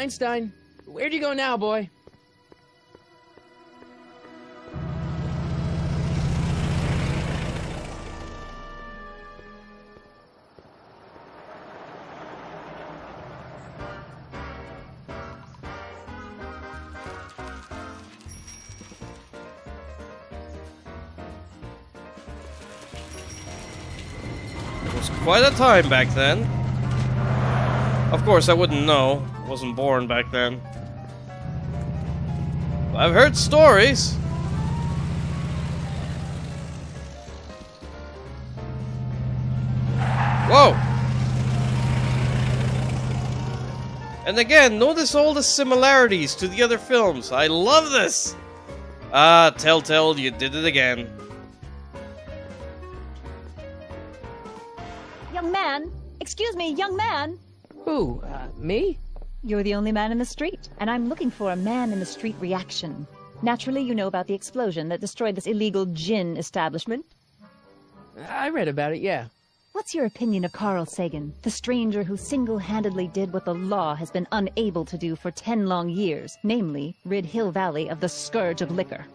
Einstein, where'd you go now, boy? It was quite a time back then. Of course, I wouldn't know. I wasn't born back then. But I've heard stories. Whoa! And again, notice all the similarities to the other films. I love this! Ah, Telltale, you did it again. Young man! Excuse me, young man! Who, me? You're the only man in the street, and I'm looking for a man-in-the-street reaction. Naturally, you know about the explosion that destroyed this illegal gin establishment. I read about it, yeah. What's your opinion of Carl Sagan, the stranger who single-handedly did what the law has been unable to do for 10 long years, namely, rid Hill Valley of the scourge of liquor?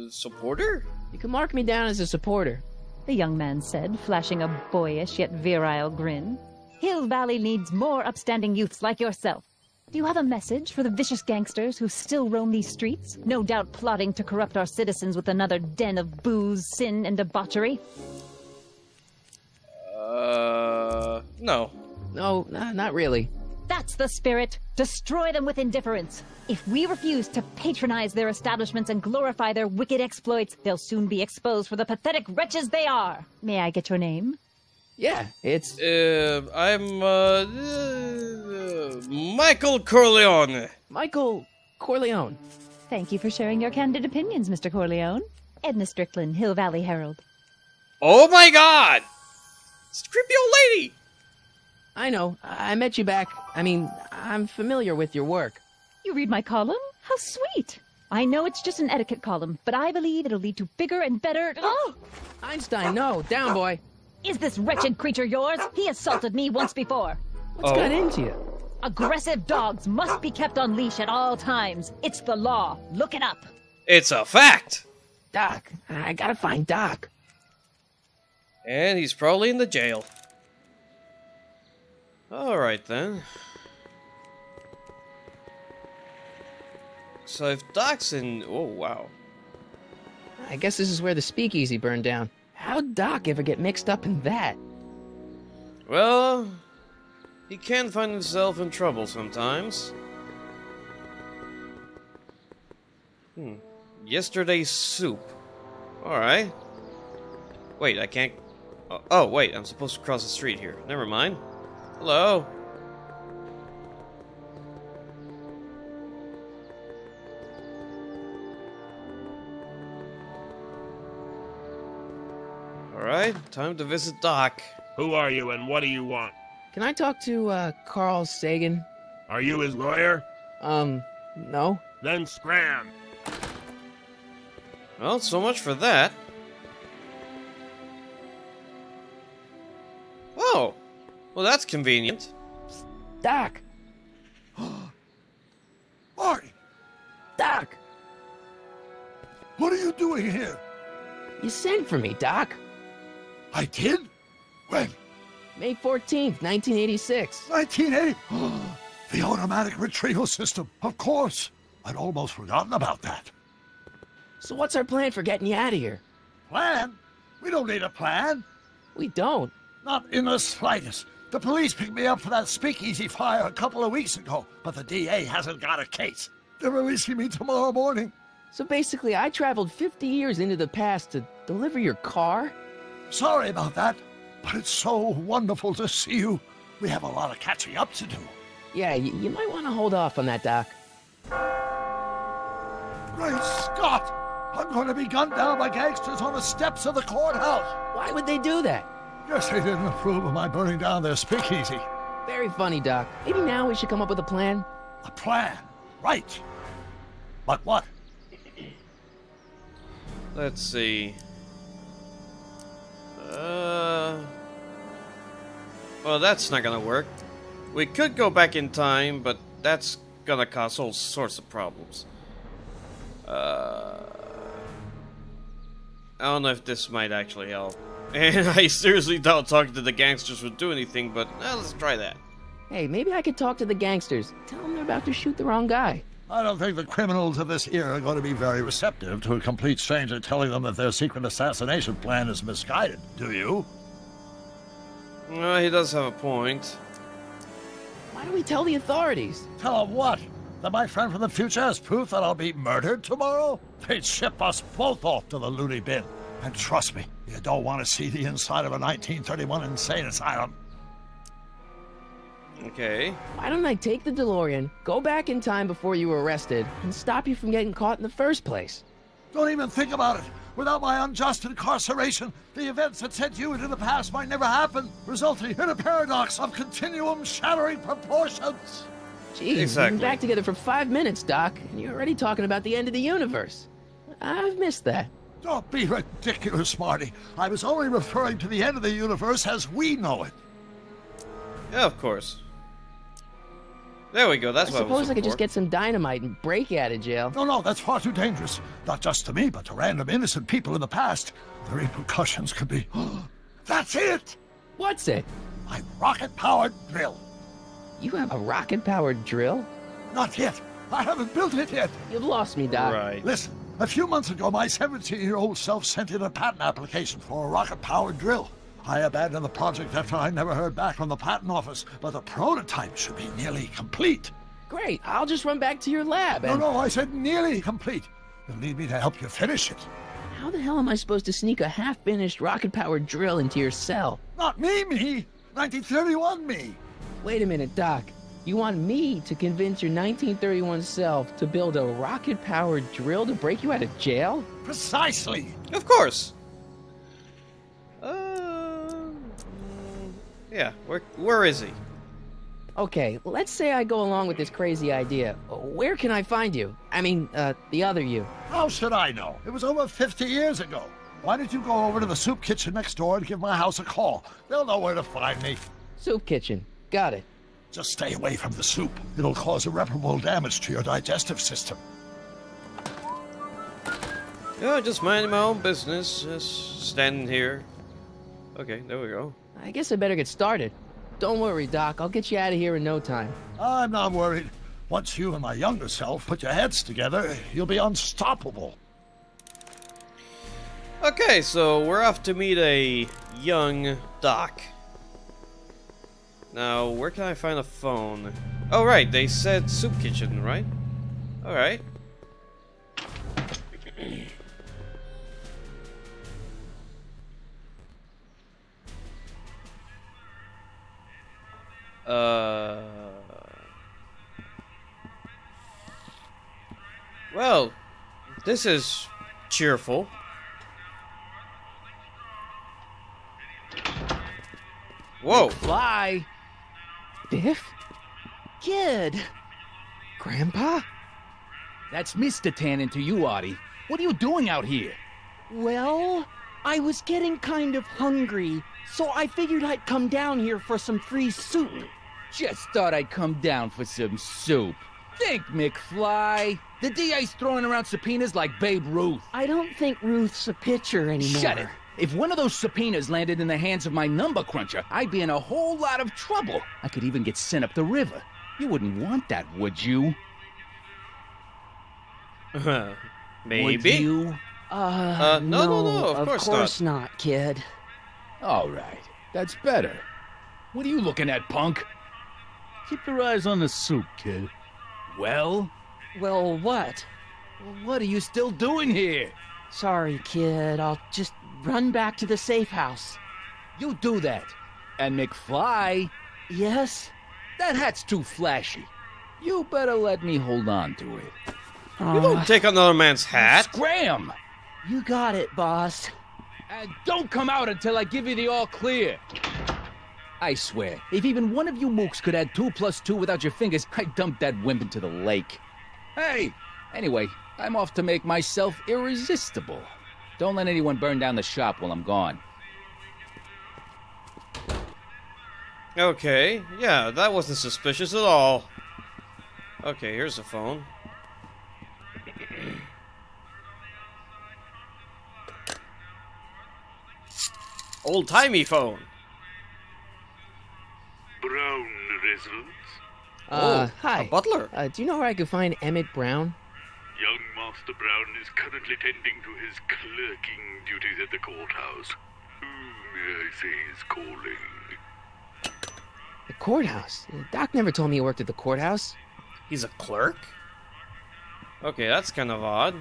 Supporter? You can mark me down as a supporter. The young man said, flashing a boyish yet virile grin. Hill Valley needs more upstanding youths like yourself. Do you have a message for the vicious gangsters who still roam these streets, no doubt plotting to corrupt our citizens with another den of booze, sin, and debauchery? No. No, not really. That's the spirit. Destroy them with indifference. If we refuse to patronize their establishments and glorify their wicked exploits, they'll soon be exposed for the pathetic wretches they are. May I get your name? Yeah, it's... I'm, Michael Corleone. Michael Corleone. Thank you for sharing your candid opinions, Mr. Corleone. Edna Strickland, Hill Valley Herald. Oh my god! It's a creepy old lady! I know. I met you back. I mean, I'm familiar with your work. You read my column? How sweet! I know it's just an etiquette column, but I believe it'll lead to bigger and better... Oh! Einstein, no. Down, boy. Is this wretched creature yours? He assaulted me once before. What's got into you? Aggressive dogs must be kept on leash at all times. It's the law. Look it up. It's a fact! Doc. I gotta find Doc. And he's probably in the jail. Alright then. So if Doc's in... Oh, wow. I guess this is where the speakeasy burned down. How'd Doc ever get mixed up in that? Well, he can find himself in trouble sometimes. Yesterday's soup. Alright. Wait, I can't... Oh, wait, I'm supposed to cross the street here. Never mind. Hello? Alright, time to visit Doc. Who are you and what do you want? Can I talk to, Carl Sagan? Are you his lawyer? No. Then scram. Well, so much for that. Oh! Well, that's convenient. Doc! Marty, Doc! what are you doing here? You sent for me, Doc. I did? When? May 14th, 1986. 1980? The automatic retrieval system. Of course. I'd almost forgotten about that. So what's our plan for getting you out of here? Plan? We don't need a plan. We don't. Not in the slightest. The police picked me up for that speakeasy fire a couple of weeks ago, but the DA hasn't got a case. They're releasing me tomorrow morning. So basically, I traveled 50 years into the past to deliver your car? Sorry about that, but it's so wonderful to see you. We have a lot of catching up to do. Yeah, you might want to hold off on that, Doc. Great Scott! I'm going to be gunned down by gangsters on the steps of the courthouse. Why would they do that? Guess they didn't approve of my burning down their speakeasy. Very funny, Doc. Maybe now we should come up with a plan. A plan, right. But what? Let's see. Well, that's not gonna work. We could go back in time, but that's gonna cause all sorts of problems. I don't know if this might actually help. And I seriously doubt talking to the gangsters would do anything, but let's try that. Hey, maybe I could talk to the gangsters. Tell them they're about to shoot the wrong guy. I don't think the criminals of this era are going to be very receptive to a complete stranger telling them that their secret assassination plan is misguided, do you? Well, he does have a point. Why do we tell the authorities? Tell them what? That my friend from the future has proof that I'll be murdered tomorrow? They'd ship us both off to the loony bin. And trust me, you don't want to see the inside of a 1931 insane asylum. Okay. Why don't I take the DeLorean, go back in time before you were arrested, and stop you from getting caught in the first place? Don't even think about it. Without my unjust incarceration, the events that sent you into the past might never happen, resulting in a paradox of continuum shattering proportions. Jeez, Exactly. we've been back together for 5 minutes, Doc, and you're already talking about the end of the universe. I've missed that. Don't be ridiculous, Marty. I was only referring to the end of the universe as we know it. Yeah, of course. There we go, that's I what I was suppose I looking could just for. get some dynamite and break you out of jail. No, that's far too dangerous. Not just to me, but to random innocent people in the past. The repercussions could be... That's it! What's it? My rocket-powered drill. You have a rocket-powered drill? Not yet. I haven't built it yet. You've lost me, Doc. Right. Listen, a few months ago, my 17-year-old self sent in a patent application for a rocket-powered drill. I abandoned the project after I never heard back from the patent office, but the prototype should be nearly complete. Great, I'll just run back to your lab and... No, I said nearly complete. You'll need me to help you finish it. How the hell am I supposed to sneak a half-finished rocket-powered drill into your cell? Not me. 1931 me. Wait a minute, Doc. You want me to convince your 1931 self to build a rocket-powered drill to break you out of jail? Precisely. Of course. Yeah, where is he? Okay, let's say I go along with this crazy idea. Where can I find you? I mean, the other you. How should I know? It was over 50 years ago. Why don't you go over to the soup kitchen next door and give my house a call? They'll know where to find me. Soup kitchen. Got it. Just stay away from the soup. It'll cause irreparable damage to your digestive system. Yeah, just minding my own business, just standing here. Okay, there we go. I guess I better get started. Don't worry, Doc. I'll get you out of here in no time. I'm not worried. Once you and my younger self put your heads together, you'll be unstoppable. Okay, so we're off to meet a young Doc. Now, where can I find a phone? Oh, right, they said soup kitchen, right? Alright. Well, this is cheerful. Whoa. Fly. Biff? Kid. Grandpa? That's Mr. Tannen to you, Artie. What are you doing out here? Well, I was getting kind of hungry, so I figured I'd come down here for some free soup. Just thought I'd come down for some soup. Think, McFly. The DA's throwing around subpoenas like Babe Ruth. I don't think Ruth's a pitcher anymore. Shut it. If one of those subpoenas landed in the hands of my number cruncher, I'd be in a whole lot of trouble. I could even get sent up the river. You wouldn't want that, would you? Maybe. Would you? No, of course not, kid. All right. That's better. What are you looking at, punk? Keep your eyes on the soup, kid. Well, Well, what? what are you still doing here? Sorry, kid. I'll just run back to the safe house. You do that. And McFly, Yes? that hat's too flashy. You better let me hold on to it. You don't take another man's hat. Scram! You got it, boss. And don't come out until I give you the all clear. I swear, if even one of you mooks could add 2 plus 2 without your fingers, I'd dump that wimp into the lake. Hey! Anyway, I'm off to make myself irresistible. Don't let anyone burn down the shop while I'm gone. Okay, yeah, that wasn't suspicious at all. Okay, here's the phone. Old-timey phone. Brown residence? Hi. A butler. Do you know where I could find Emmett Brown? Young Master Brown is currently tending to his clerking duties at the courthouse. Who may I say is calling? The courthouse? Doc never told me he worked at the courthouse. He's a clerk? Okay, that's kind of odd.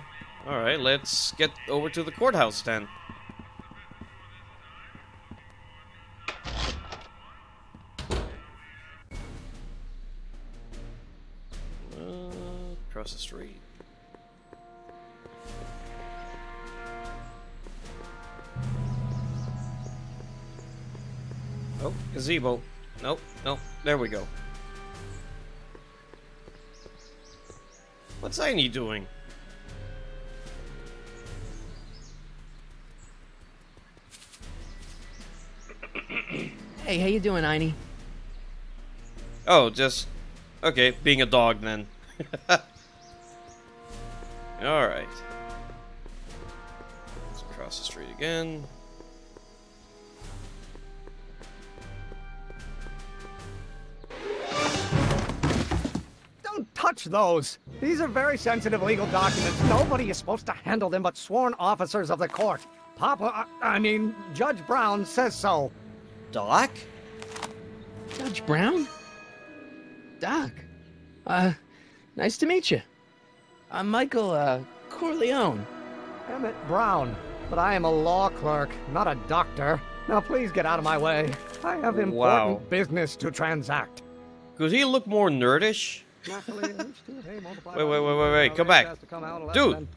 Alright, let's get over to the courthouse then. Across the street. Oh, gazebo. Nope, nope. There we go. What's Aini doing? Hey, how you doing, Aini? Oh, just... Okay, being a dog then. Alright. Let's cross the street again. Don't touch those. These are very sensitive legal documents. Nobody is supposed to handle them but sworn officers of the court. Judge Brown says so. Doc? Judge Brown? Doc. Nice to meet you. I'm Michael, Corleone. Emmett Brown. But I am a law clerk, not a doctor. Now please get out of my way. I have important business to transact. Could he look more nerdish? Wait, come back. Dude!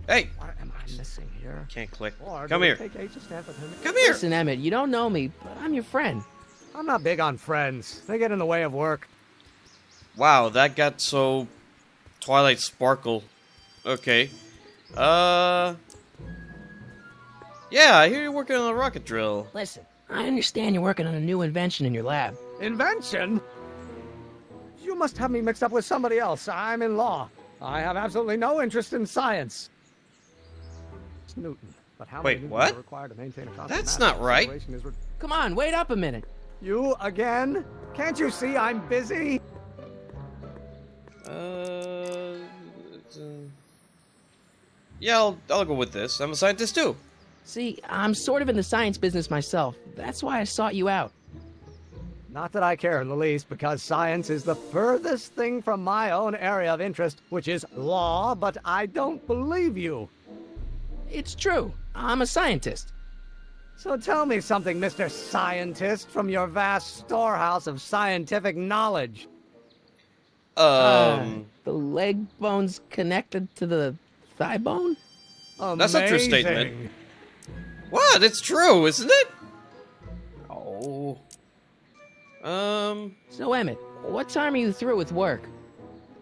Hey! What am I missing here? Can't click. Come here. Come here! Listen, Emmett, you don't know me, but I'm your friend. I'm not big on friends. They get in the way of work. Wow, that got so... Twilight Sparkle. Okay. Yeah, I hear you're working on a rocket drill. Listen, I understand you're working on a new invention in your lab. Invention? You must have me mixed up with somebody else. I'm in law. I have absolutely no interest in science. It's Newton. But how many what? are required to maintain a constant That's mass not right. Come on, wait up a minute. You again? Can't you see I'm busy? Yeah, I'll go with this. I'm a scientist too. See, I'm sort of in the science business myself. That's why I sought you out. Not that I care in the least, because science is the furthest thing from my own area of interest, which is law, but I don't believe you. It's true. I'm a scientist. So tell me something, Mr. Scientist, from your vast storehouse of scientific knowledge. The leg bone's connected to the thigh bone? Amazing. That's a true statement. What? It's true, isn't it? Oh. So, Emmett, what time are you through with work?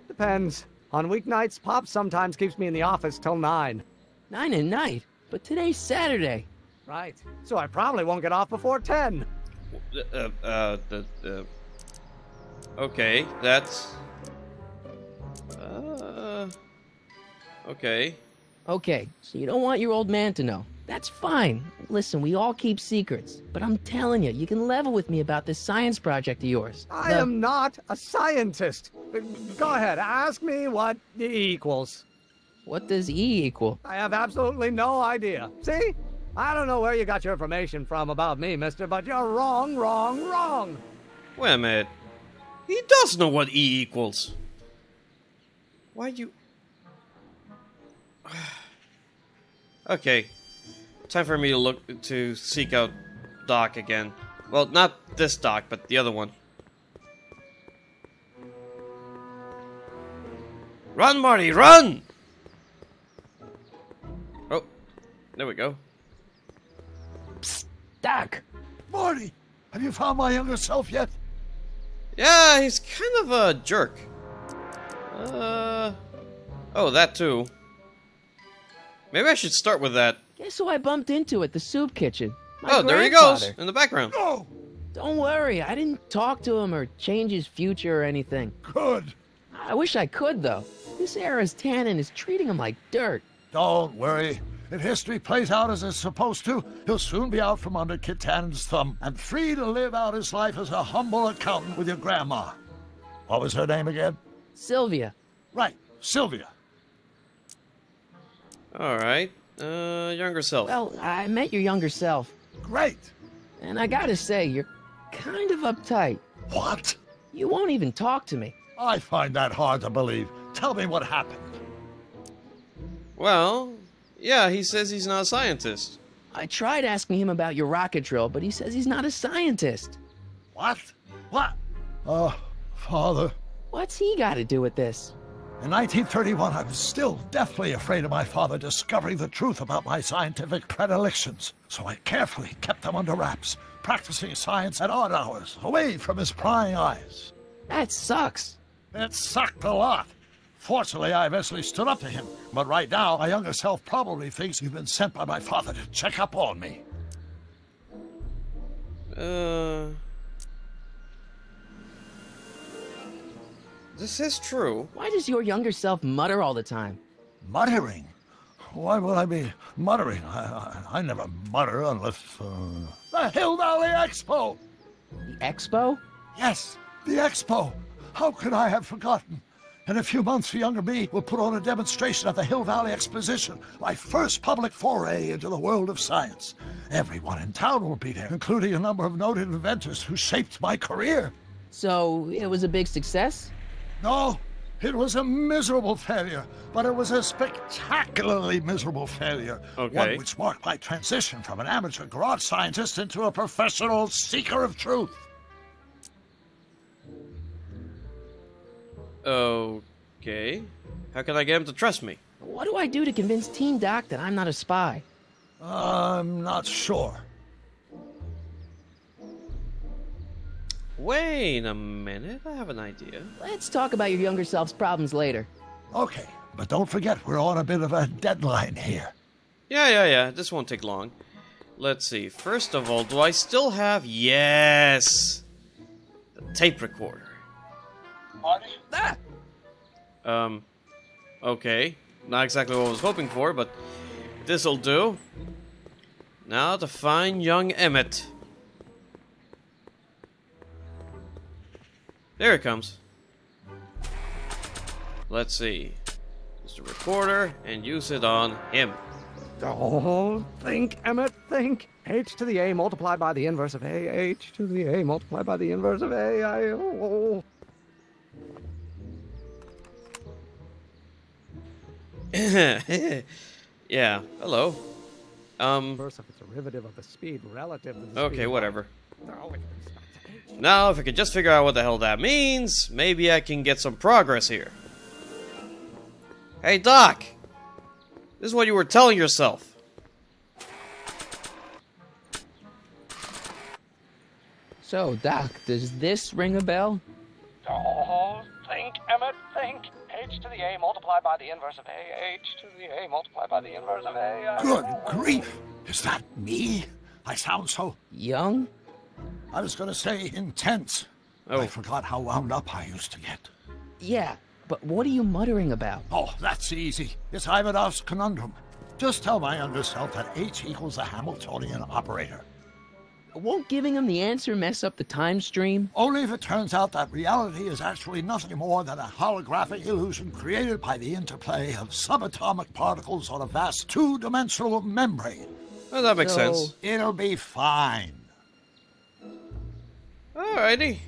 Depends. On weeknights, Pop sometimes keeps me in the office till 9. 9 at night? But today's Saturday. Right. So I probably won't get off before 10. Okay, that's... Okay. Okay, so you don't want your old man to know. That's fine. Listen, we all keep secrets. But I'm telling you, you can level with me about this science project of yours. I am not a scientist. Go ahead, ask me what E equals. What does E equal? I have absolutely no idea. See? I don't know where you got your information from about me, mister, but you're wrong, wrong, wrong. Wait a minute. He does know what E equals. Why you... Okay. Time for me to seek out Doc again. Well, not this Doc, but the other one. Run, Marty, run! Oh, there we go. Psst, Doc! Marty, have you found my younger self yet? Yeah, he's kind of a jerk. Oh, that too. Maybe I should start with that. Guess who I bumped into at the soup kitchen? Oh, there he goes, in the background. No! Don't worry, I didn't talk to him or change his future or anything. Good. I wish I could, though. This era's tannin is treating him like dirt. Don't worry. If history plays out as it's supposed to, he'll soon be out from under Kit Tannen's thumb and free to live out his life as a humble accountant with your grandma. What was her name again? Sylvia. Right, Sylvia. Alright. Younger self. Well, I met your younger self. Great. And I gotta say, you're kind of uptight. What? You won't even talk to me. I find that hard to believe. Tell me what happened. Well, yeah, he says he's not a scientist. I tried asking him about your rocket drill, but he says he's not a scientist. What? What? Father. What's he got to do with this? In 1931, I was still deathly afraid of my father discovering the truth about my scientific predilections, so I carefully kept them under wraps, practicing science at odd hours, away from his prying eyes. That sucks. It sucked a lot. Fortunately, I eventually stood up to him, but right now, my younger self probably thinks you've been sent by my father to check up on me. This is true. Why does your younger self mutter all the time? Muttering? Why would I be muttering? I never mutter unless... The Hill Valley Expo! The expo? Yes, the Expo. How could I have forgotten? In a few months, the younger me will put on a demonstration at the Hill Valley Exposition, my first public foray into the world of science. Everyone in town will be there, including a number of noted inventors who shaped my career. So, it was a big success? No, it was a miserable failure, but it was a spectacularly miserable failure. Okay. One which marked my transition from an amateur garage scientist into a professional seeker of truth. Okay. How can I get him to trust me? What do I do to convince Teen Doc that I'm not a spy? I'm not sure. Wait a minute, I have an idea. Let's talk about your younger self's problems later. Okay, but don't forget, we're on a bit of a deadline here. Yeah, this won't take long. Let's see, first of all, do I still have... Yes! The tape recorder. Marty? Okay. Not exactly what I was hoping for, but this'll do. Now to find young Emmett. There it comes. Let's see. Use the recorder and use it on him. Don't think, Emmett, think. H to the A multiplied by the inverse of A. H to the A multiplied by the inverse of A. Yeah, hello. Inverse of its derivative of the speed relative to the speed. Okay, whatever. Now, if I could just figure out what the hell that means, maybe I can get some progress here. Hey, Doc! This is what you were telling yourself. So, Doc, does this ring a bell? Don't think, Emmett, think. H to the A multiplied by the inverse of A. H to the A multiplied by the inverse of A. Good grief! Is that me? I sound so... Young? I was gonna say intense. Oh. I forgot how wound up I used to get. Yeah, but what are you muttering about? Oh, that's easy. It's Ivanov's conundrum. Just tell my younger self that H equals the Hamiltonian operator. Won't giving him the answer mess up the time stream? Only if it turns out that reality is actually nothing more than a holographic illusion created by the interplay of subatomic particles on a vast two-dimensional membrane. Well, that makes sense. It'll be fine. Alrighty.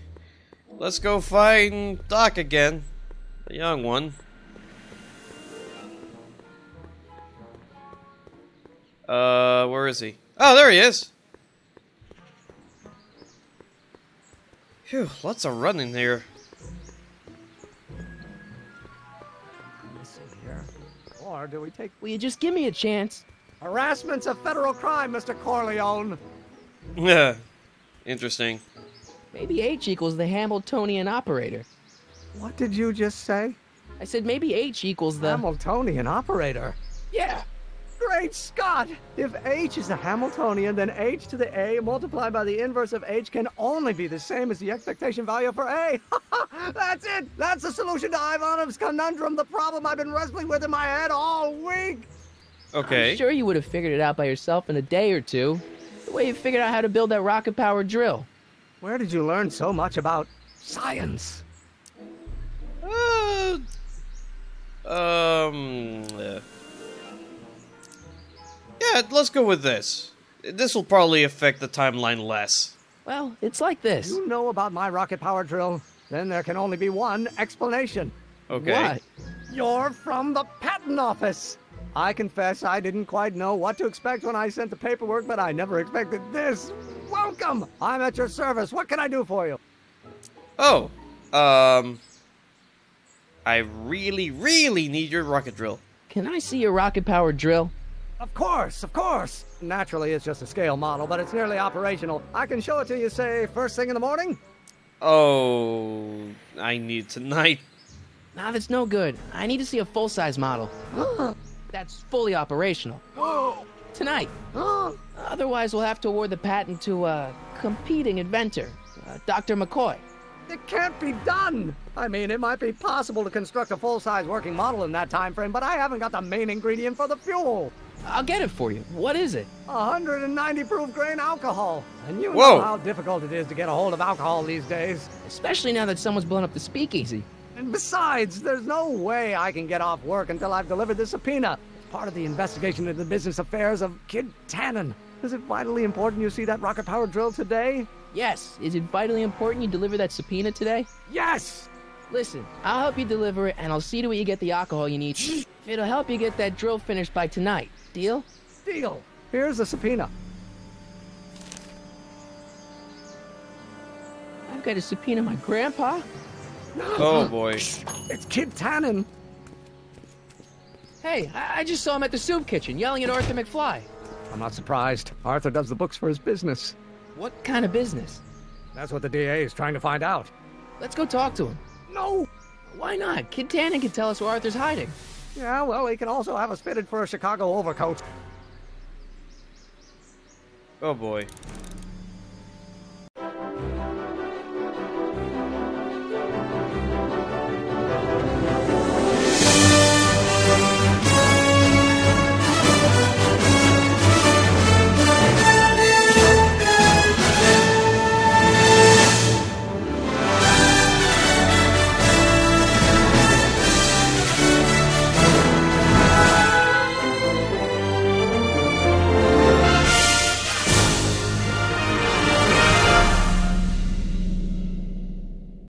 Let's go find Doc again. The young one. Where is he? Oh, there he is! Phew, lots of running here. Let's see here. Or do we take... Will you just give me a chance? Harassment's a federal crime, Mr. Corleone. Yeah. Interesting. Maybe H equals the Hamiltonian operator. What did you just say? I said maybe H equals the... Hamiltonian operator? Yeah. Great Scott! If h is a Hamiltonian, then h to the a multiplied by the inverse of h can only be the same as the expectation value for a. That's it! That's the solution to Ivanov's conundrum, the problem I've been wrestling with in my head all week! Okay. I'm sure you would have figured it out by yourself in a day or two. The way you figured out how to build that rocket-powered drill. Where did you learn so much about science? Yeah, let's go with this. This will probably affect the timeline less. Well, it's like this. You know about my rocket power drill? Then there can only be one explanation. Okay. What? You're from the patent office. I confess I didn't quite know what to expect when I sent the paperwork, but I never expected this. Welcome! I'm at your service. What can I do for you? Oh, I really, really need your rocket drill. Can I see your rocket-powered drill? Of course, of course. Naturally, it's just a scale model, but it's nearly operational. I can show it to you, say, first thing in the morning? Oh, I need tonight. Nah, that's no good. I need to see a full-size model. That's fully operational. Tonight. Otherwise, we'll have to award the patent to a competing inventor, Dr. McCoy. It can't be done! I mean, it might be possible to construct a full-size working model in that time frame, but I haven't got the main ingredient for the fuel. I'll get it for you. What is it? 190 proof grain alcohol. And you Whoa. know how difficult it is to get a hold of alcohol these days. Especially now that someone's blown up the speakeasy. And besides, there's no way I can get off work until I've delivered the subpoena. It's part of the investigation into the business affairs of Kid Tannen. Is it vitally important you see that rocket-powered drill today? Yes. Is it vitally important you deliver that subpoena today? Yes! Listen, I'll help you deliver it, and I'll see to it you get the alcohol you need. It'll help you get that drill finished by tonight. Deal? Deal. Here's the subpoena. I've got to subpoena my grandpa? Oh boy. It's Kid Tannen. Hey, I just saw him at the soup kitchen yelling at Arthur McFly. I'm not surprised. Arthur does the books for his business. What kind of business? That's what the DA is trying to find out. Let's go talk to him. No! Why not? Kid Tannen can tell us where Arthur's hiding. Yeah, well, he can also have us fitted for a Chicago overcoat. Oh boy.